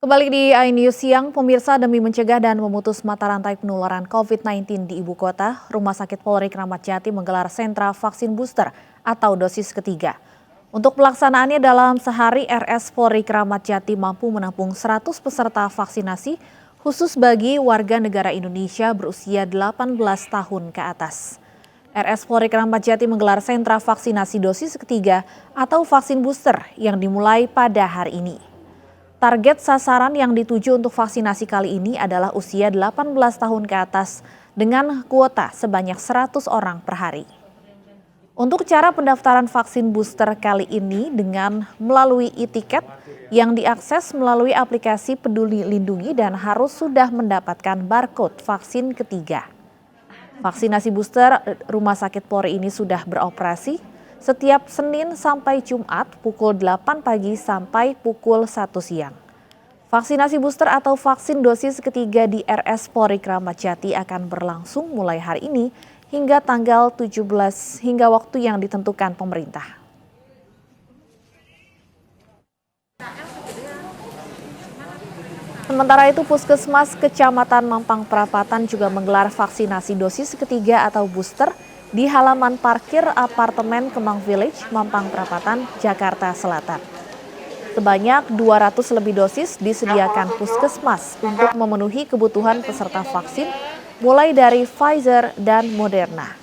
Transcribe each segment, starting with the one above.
Kembali di iNews Siang, pemirsa, demi mencegah dan memutus mata rantai penularan COVID-19 di ibu kota, Rumah Sakit Polri Kramat Jati menggelar sentra vaksin booster atau dosis ketiga. Untuk pelaksanaannya dalam sehari, RS Polri Kramat Jati mampu menampung 100 peserta vaksinasi khusus bagi warga negara Indonesia berusia 18 tahun ke atas. RS Polri Kramat Jati menggelar sentra vaksinasi dosis ketiga atau vaksin booster yang dimulai pada hari ini. Target sasaran yang dituju untuk vaksinasi kali ini adalah usia 18 tahun ke atas dengan kuota sebanyak 100 orang per hari. Untuk cara pendaftaran vaksin booster kali ini dengan melalui e-tiket yang diakses melalui aplikasi Peduli Lindungi dan harus sudah mendapatkan barcode vaksin ketiga. Vaksinasi booster Rumah Sakit Polri ini sudah beroperasi setiap Senin sampai Jumat pukul 8 pagi sampai pukul 1 siang. Vaksinasi booster atau vaksin dosis ketiga di RS Polri Kramat Jati akan berlangsung mulai hari ini hingga tanggal 17 hingga waktu yang ditentukan pemerintah. Sementara itu, Puskesmas Kecamatan Mampang Perapatan juga menggelar vaksinasi dosis ketiga atau booster di halaman parkir apartemen Kemang Village, Mampang Perapatan, Jakarta Selatan. Sebanyak 200 lebih dosis disediakan Puskesmas untuk memenuhi kebutuhan peserta vaksin mulai dari Pfizer dan Moderna.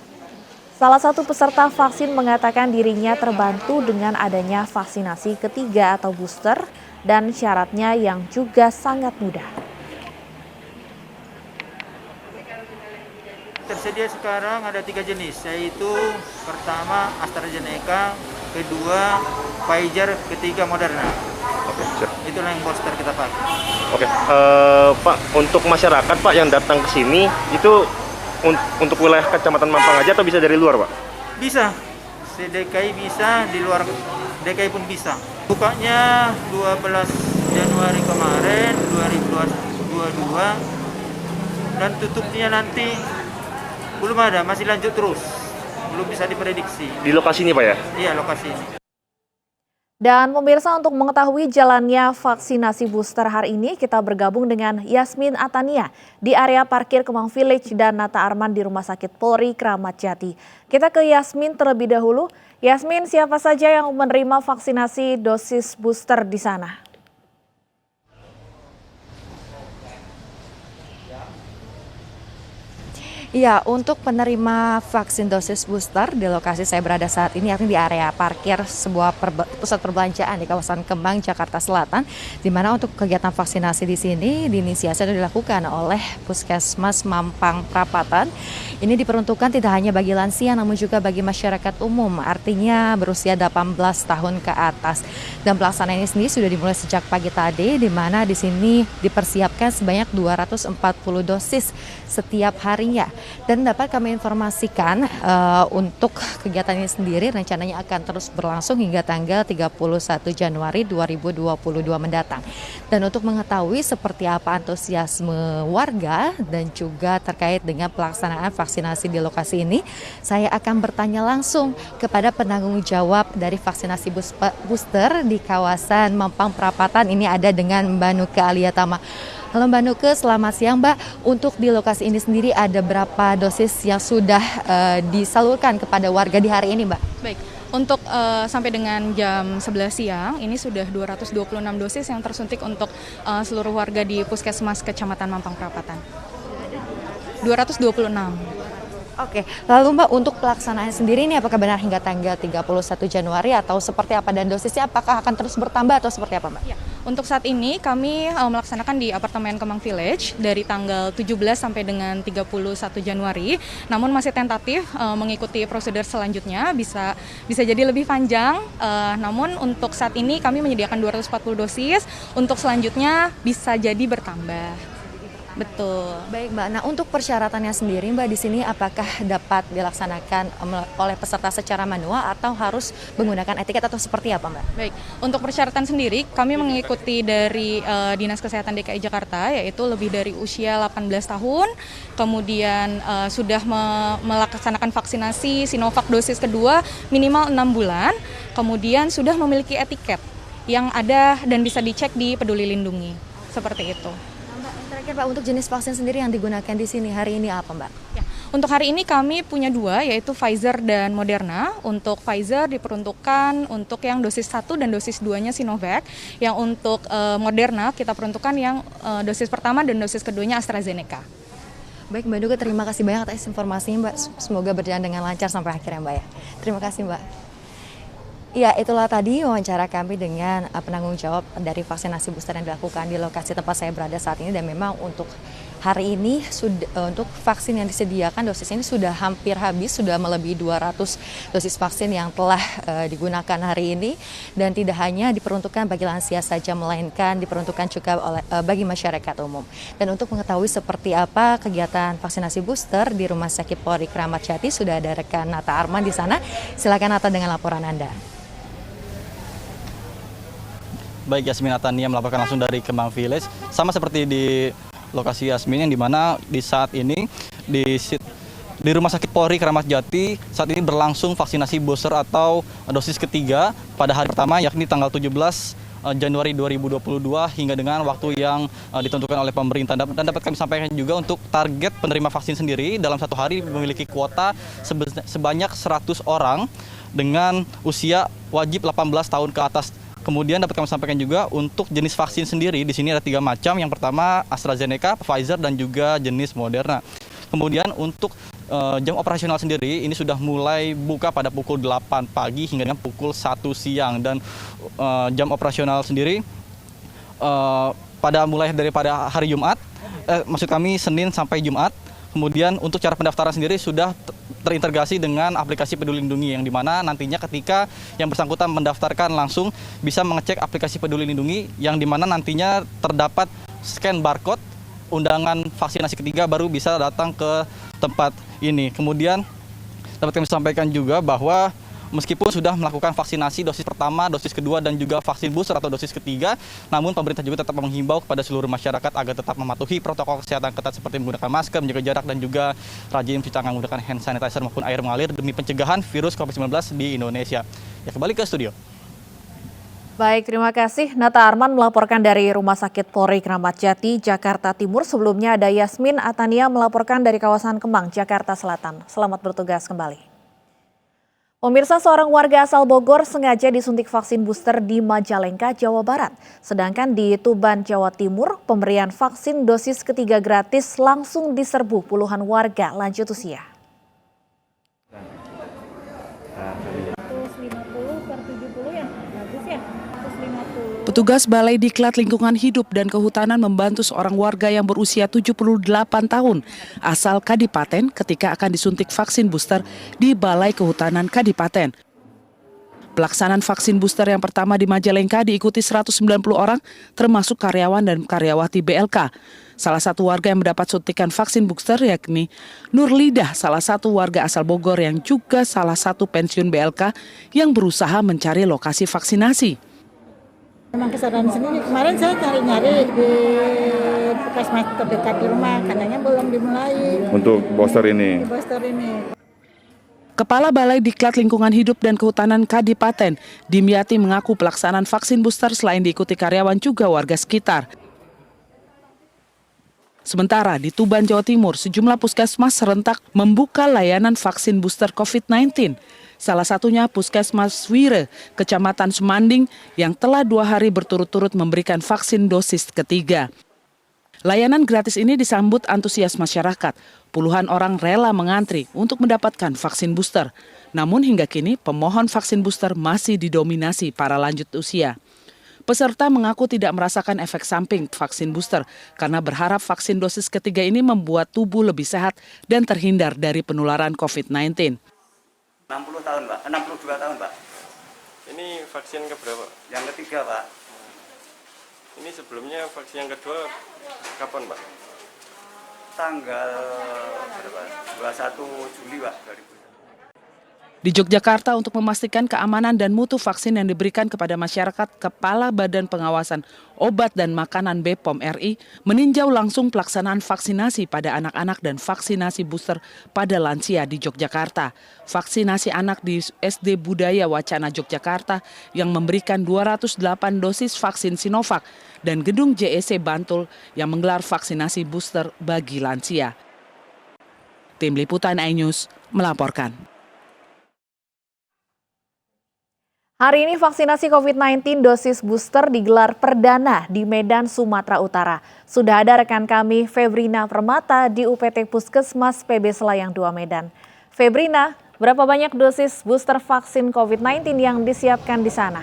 Salah satu peserta vaksin mengatakan dirinya terbantu dengan adanya vaksinasi ketiga atau booster dan syaratnya yang juga sangat mudah. Tersedia sekarang ada 3 jenis, yaitu pertama AstraZeneca, kedua Pfizer, ketiga Moderna. Oke, siap. Itulah yang booster kita pakai. Oke, Pak, untuk masyarakat Pak yang datang ke sini itu untuk wilayah Kecamatan Mampang aja atau bisa dari luar Pak? Bisa, se-DKI bisa, di luar DKI pun bisa. Bukanya 12 Januari kemarin 2022 dan tutupnya nanti belum ada, masih lanjut terus. Belum bisa diprediksi. Di lokasi ini Pak ya? Iya, lokasi ini. Dan pemirsa, untuk mengetahui jalannya vaksinasi booster hari ini, kita bergabung dengan Yasmin Atania di area parkir Kemang Village dan Nata Arman di Rumah Sakit Polri Kramat Jati. Kita ke Yasmin terlebih dahulu. Yasmin, siapa saja yang menerima vaksinasi dosis booster di sana? Iya, untuk penerima vaksin dosis booster di lokasi saya berada saat ini, yakni di area parkir sebuah pusat perbelanjaan di kawasan Kemang, Jakarta Selatan, di mana untuk kegiatan vaksinasi di sini diinisiasi dan dilakukan oleh Puskesmas Mampang Perapatan. Ini diperuntukkan tidak hanya bagi lansia, namun juga bagi masyarakat umum, artinya berusia 18 tahun ke atas. Dan pelaksanaan ini sendiri sudah dimulai sejak pagi tadi, di mana di sini dipersiapkan sebanyak 240 dosis setiap harinya. Dan dapat kami informasikan untuk kegiatan ini sendiri rencananya akan terus berlangsung hingga tanggal 31 Januari 2022 mendatang. Dan untuk mengetahui seperti apa antusiasme warga dan juga terkait dengan pelaksanaan vaksinasi di lokasi ini, saya akan bertanya langsung kepada penanggung jawab dari vaksinasi booster di kawasan Mampang Perapatan. Ini ada dengan Mbak Nuke Aliatama. Halo Mbak Nuke, selamat siang Mbak. Untuk di lokasi ini sendiri ada berapa dosis yang sudah disalurkan kepada warga di hari ini Mbak? Baik, untuk sampai dengan jam 11 siang ini sudah 226 dosis yang tersuntik untuk seluruh warga di Puskesmas Kecamatan Mampang Perapatan. 226. Oke, lalu Mbak, untuk pelaksanaan sendiri ini apakah benar hingga tanggal 31 Januari atau seperti apa, dan dosisnya apakah akan terus bertambah atau seperti apa Mbak? Ya, untuk saat ini kami melaksanakan di apartemen Kemang Village dari tanggal 17 sampai dengan 31 Januari, namun masih tentatif mengikuti prosedur selanjutnya bisa jadi lebih panjang, namun untuk saat ini kami menyediakan 240 dosis, untuk selanjutnya bisa jadi bertambah. Betul. Baik Mbak, nah untuk persyaratannya sendiri Mbak di sini apakah dapat dilaksanakan oleh peserta secara manual atau harus menggunakan etiket atau seperti apa Mbak? Baik, untuk persyaratan sendiri kami mengikuti dari Dinas Kesehatan DKI Jakarta, yaitu lebih dari usia 18 tahun, kemudian sudah melaksanakan vaksinasi Sinovac dosis kedua minimal 6 bulan, kemudian sudah memiliki etiket yang ada dan bisa dicek di Peduli Lindungi. seperti itu. Mbak, yang terakhir Pak, untuk jenis vaksin sendiri yang digunakan di sini hari ini apa Mbak? Ya, untuk hari ini kami punya 2, yaitu Pfizer dan Moderna. Untuk Pfizer diperuntukkan untuk yang dosis 1 dan dosis 2-nya Sinovac. Yang untuk Moderna kita peruntukkan yang dosis pertama dan dosis keduanya AstraZeneca. Baik Mbak Duga, terima kasih banyak atas informasinya Mbak. Semoga berjalan dengan lancar sampai akhirnya Mbak ya. Terima kasih Mbak. Ya, itulah tadi wawancara kami dengan penanggung jawab dari vaksinasi booster yang dilakukan di lokasi tempat saya berada saat ini. Dan memang untuk hari ini untuk vaksin yang disediakan dosis ini sudah hampir habis, sudah melebihi 200 dosis vaksin yang telah digunakan hari ini. Dan tidak hanya diperuntukkan bagi lansia saja, melainkan diperuntukkan juga bagi masyarakat umum. Dan untuk mengetahui seperti apa kegiatan vaksinasi booster di Rumah Sakit Polri Kramat Jati, sudah ada rekan Nata Arman di sana. Silakan Nata dengan laporan Anda. Baik, Yasmin Natania melaporkan langsung dari Kemang Village. Sama seperti di lokasi Yasmin, yang dimana di saat ini di Rumah Sakit Polri Kramat Jati saat ini berlangsung vaksinasi booster atau dosis ketiga pada hari pertama, yakni tanggal 17 Januari 2022 hingga dengan waktu yang ditentukan oleh pemerintah. Dan dapat kami sampaikan juga untuk target penerima vaksin sendiri dalam satu hari memiliki kuota sebanyak 100 orang dengan usia wajib 18 tahun ke atas. Kemudian dapat kami sampaikan juga untuk jenis vaksin sendiri di sini ada 3 macam. Yang pertama AstraZeneca, Pfizer dan juga jenis Moderna. Kemudian untuk jam operasional sendiri ini sudah mulai buka pada pukul 8 pagi hingga dengan pukul 1 siang. Dan jam operasional sendiri mulai daripada hari Jumat, maksud kami Senin sampai Jumat. Kemudian untuk cara pendaftaran sendiri sudah terintegrasi dengan aplikasi Peduli Lindungi, yang dimana nantinya ketika yang bersangkutan mendaftarkan langsung bisa mengecek aplikasi Peduli Lindungi, yang dimana nantinya terdapat scan barcode undangan vaksinasi ketiga baru bisa datang ke tempat ini. Kemudian dapat kami sampaikan juga bahwa meskipun sudah melakukan vaksinasi dosis pertama, dosis kedua, dan juga vaksin booster atau dosis ketiga, namun pemerintah juga tetap menghimbau kepada seluruh masyarakat agar tetap mematuhi protokol kesehatan ketat seperti menggunakan masker, menjaga jarak, dan juga rajin mencuci tangan menggunakan hand sanitizer maupun air mengalir demi pencegahan virus COVID-19 di Indonesia. Ya, kembali ke studio. Baik, terima kasih. Nata Arman melaporkan dari Rumah Sakit Polri Kramat Jati, Jakarta Timur. Sebelumnya ada Yasmin Atania melaporkan dari kawasan Kemang, Jakarta Selatan. Selamat bertugas kembali. Pemirsa, seorang warga asal Bogor sengaja disuntik vaksin booster di Majalengka, Jawa Barat. Sedangkan di Tuban, Jawa Timur, pemberian vaksin dosis ketiga gratis langsung diserbu puluhan warga lanjut usia. 150/70 ya, bagus ya, 150. Petugas Balai Diklat Lingkungan Hidup dan Kehutanan membantu seorang warga yang berusia 78 tahun asal Kadipaten ketika akan disuntik vaksin booster di Balai Kehutanan Kadipaten. Pelaksanaan vaksin booster yang pertama di Majalengka diikuti 190 orang termasuk karyawan dan karyawati BLK. Salah satu warga yang mendapat suntikan vaksin booster yakni Nurlidah, salah satu warga asal Bogor yang juga salah satu pensiun BLK yang berusaha mencari lokasi vaksinasi. Memang kesadaran sendiri, kemarin saya nyari-nyari di puskesmas terdekat di rumah, katanya belum dimulai. Untuk booster ini? Booster ini. Kepala Balai Diklat Lingkungan Hidup dan Kehutanan Kadipaten, Dimyati, mengaku pelaksanaan vaksin booster selain diikuti karyawan juga warga sekitar. Sementara di Tuban, Jawa Timur, sejumlah puskesmas serentak membuka layanan vaksin booster COVID-19. Salah satunya Puskesmas Wire, Kecamatan Semanding, yang telah 2 hari berturut-turut memberikan vaksin dosis ketiga. Layanan gratis ini disambut antusias masyarakat. Puluhan orang rela mengantri untuk mendapatkan vaksin booster. Namun hingga kini pemohon vaksin booster masih didominasi para lanjut usia. Peserta mengaku tidak merasakan efek samping vaksin booster karena berharap vaksin dosis ketiga ini membuat tubuh lebih sehat dan terhindar dari penularan COVID-19. 60 tahun, Pak. 62 tahun, Pak. Ini vaksin keberapa? Yang ketiga, Pak. Ini sebelumnya vaksin yang kedua kapan, Pak? Tanggal berapa? 21 Juli, Pak. Di Yogyakarta, untuk memastikan keamanan dan mutu vaksin yang diberikan kepada masyarakat, Kepala Badan Pengawasan Obat dan Makanan BPOM RI meninjau langsung pelaksanaan vaksinasi pada anak-anak dan vaksinasi booster pada lansia di Yogyakarta. Vaksinasi anak di SD Budaya Wacana Yogyakarta yang memberikan 208 dosis vaksin Sinovac dan gedung JEC Bantul yang menggelar vaksinasi booster bagi lansia. Tim Liputan iNews melaporkan. Hari ini vaksinasi COVID-19 dosis booster digelar perdana di Medan, Sumatera Utara. Sudah ada rekan kami Febrina Permata di UPT Puskesmas PB Selayang 2 Medan. Febrina, berapa banyak dosis booster vaksin COVID-19 yang disiapkan di sana?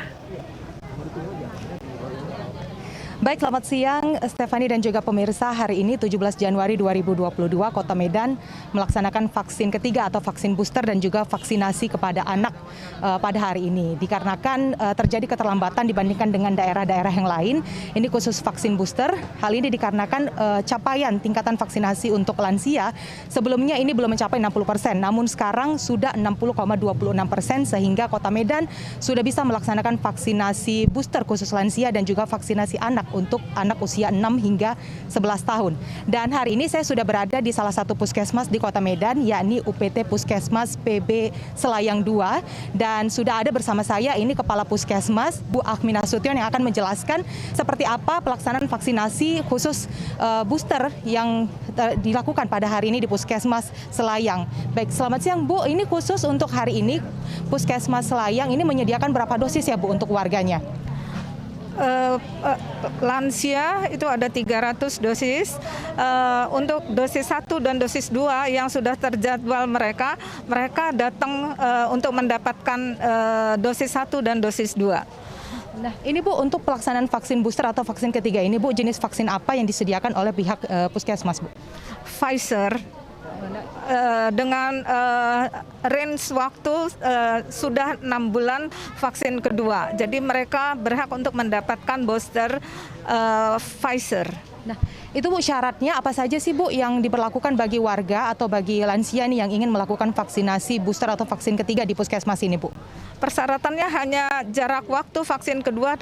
Baik, selamat siang Stefani dan juga pemirsa. Hari ini 17 Januari 2022 Kota Medan melaksanakan vaksin ketiga atau vaksin booster dan juga vaksinasi kepada anak pada hari ini. Dikarenakan terjadi keterlambatan dibandingkan dengan daerah-daerah yang lain, ini khusus vaksin booster. Hal ini dikarenakan capaian tingkatan vaksinasi untuk lansia sebelumnya ini belum mencapai 60%, namun sekarang sudah 60,26% sehingga Kota Medan sudah bisa melaksanakan vaksinasi booster khusus lansia dan juga vaksinasi anak untuk anak usia 6 hingga 11 tahun. Dan hari ini saya sudah berada di salah satu puskesmas di Kota Medan, yakni UPT Puskesmas PB Selayang 2. Dan sudah ada bersama saya ini Kepala Puskesmas, Bu Akhmi Nasution, yang akan menjelaskan seperti apa pelaksanaan vaksinasi khusus booster yang dilakukan pada hari ini di Puskesmas Selayang. Baik, selamat siang Bu, ini khusus untuk hari ini Puskesmas Selayang ini menyediakan berapa dosis ya Bu untuk warganya? Lansia itu ada 300 dosis. Untuk dosis 1 dan dosis 2 yang sudah terjadwal mereka datang untuk mendapatkan dosis 1 dan dosis 2. Nah, ini Bu, untuk pelaksanaan vaksin booster atau vaksin ketiga ini Bu, jenis vaksin apa yang disediakan oleh pihak Puskesmas Bu? Pfizer. Dengan range waktu sudah 6 bulan vaksin kedua. Jadi mereka berhak untuk mendapatkan booster Pfizer. Nah, itu Bu, syaratnya apa saja sih Bu yang diberlakukan bagi warga atau bagi lansia nih yang ingin melakukan vaksinasi booster atau vaksin ketiga di Puskesmas ini Bu? Persyaratannya hanya jarak waktu vaksin kedua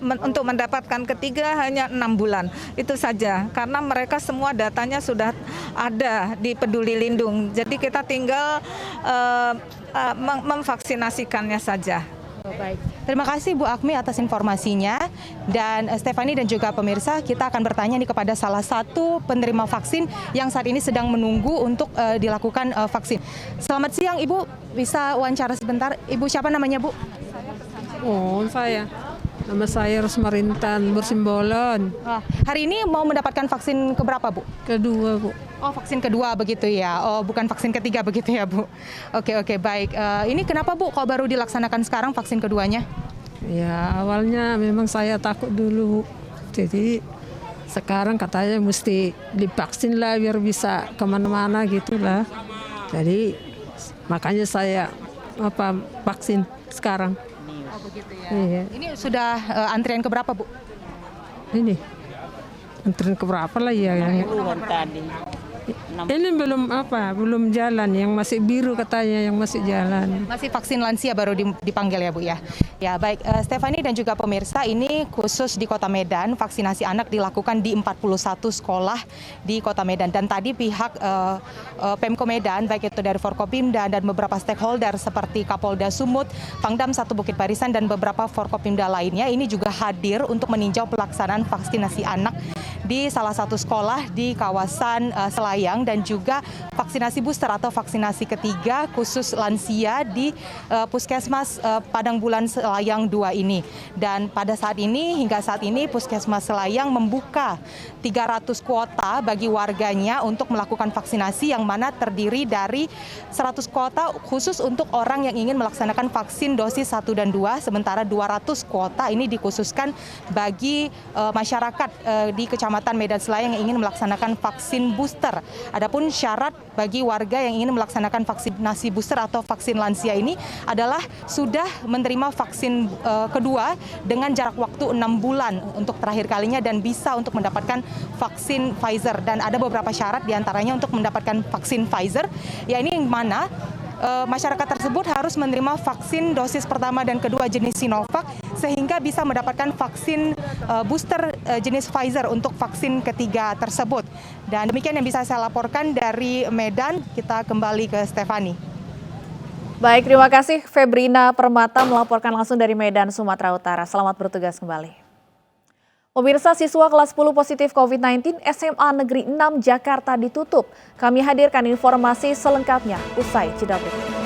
untuk mendapatkan ketiga hanya 6 bulan. Itu saja, karena mereka semua datanya sudah ada di Peduli Lindung. Jadi kita tinggal memvaksinasikannya saja. Baik. Terima kasih Bu Akhmi atas informasinya. Dan Stefani dan juga pemirsa, kita akan bertanya nih kepada salah satu penerima vaksin yang saat ini sedang menunggu untuk dilakukan vaksin. Selamat siang Ibu, bisa wawancara sebentar. Ibu siapa namanya Bu? Oh, nama saya Rosmarintan Bursimbolon. Hari ini mau mendapatkan vaksin keberapa Bu? Kedua Bu. Oh, vaksin kedua begitu ya. Oh, bukan vaksin ketiga begitu ya Bu. Oke, baik. Ini kenapa Bu kok baru dilaksanakan sekarang vaksin keduanya? Ya, awalnya memang saya takut dulu. Jadi sekarang katanya mesti divaksin lah biar bisa kemana-mana gitulah. Jadi makanya saya vaksin sekarang. Oh, begitu ya. Iya. Ini sudah antrian keberapa Bu? Ini antrian keberapa lah ya? Tadi. Ini belum jalan, yang masih biru katanya yang masih jalan. Masih vaksin lansia baru dipanggil ya Bu ya. Ya baik, Stefani dan juga pemirsa, ini khusus di Kota Medan, vaksinasi anak dilakukan di 41 sekolah di Kota Medan. Dan tadi pihak Pemko Medan, baik itu dari Forkopimda dan beberapa stakeholder seperti Kapolda Sumut, Pangdam 1 Bukit Barisan dan beberapa Forkopimda lainnya, ini juga hadir untuk meninjau pelaksanaan vaksinasi anak di salah satu sekolah di kawasan Selayang dan juga vaksinasi booster atau vaksinasi ketiga khusus lansia di Puskesmas Padang Bulan Selayang 2 ini. Dan pada saat ini, hingga saat ini Puskesmas Selayang membuka 300 kuota bagi warganya untuk melakukan vaksinasi, yang mana terdiri dari 100 kuota khusus untuk orang yang ingin melaksanakan vaksin dosis 1 dan 2, sementara 200 kuota ini dikhususkan bagi masyarakat di Kecamatan Medan Selayang yang ingin melaksanakan vaksin booster. Adapun syarat bagi warga yang ingin melaksanakan vaksinasi booster atau vaksin lansia ini adalah sudah menerima vaksin kedua dengan jarak waktu 6 bulan untuk terakhir kalinya dan bisa untuk mendapatkan vaksin Pfizer. Dan ada beberapa syarat diantaranya untuk mendapatkan vaksin Pfizer, ya ini yang mana masyarakat tersebut harus menerima vaksin dosis pertama dan kedua jenis Sinovac sehingga bisa mendapatkan vaksin booster jenis Pfizer untuk vaksin ketiga tersebut. Dan demikian yang bisa saya laporkan dari Medan. Kita kembali ke Stefani. Baik, terima kasih Febrina Permata melaporkan langsung dari Medan, Sumatera Utara. Selamat bertugas kembali. Pemirsa, siswa kelas 10 positif COVID-19 SMA Negeri 6 Jakarta ditutup. Kami hadirkan informasi selengkapnya usai jeda berikut.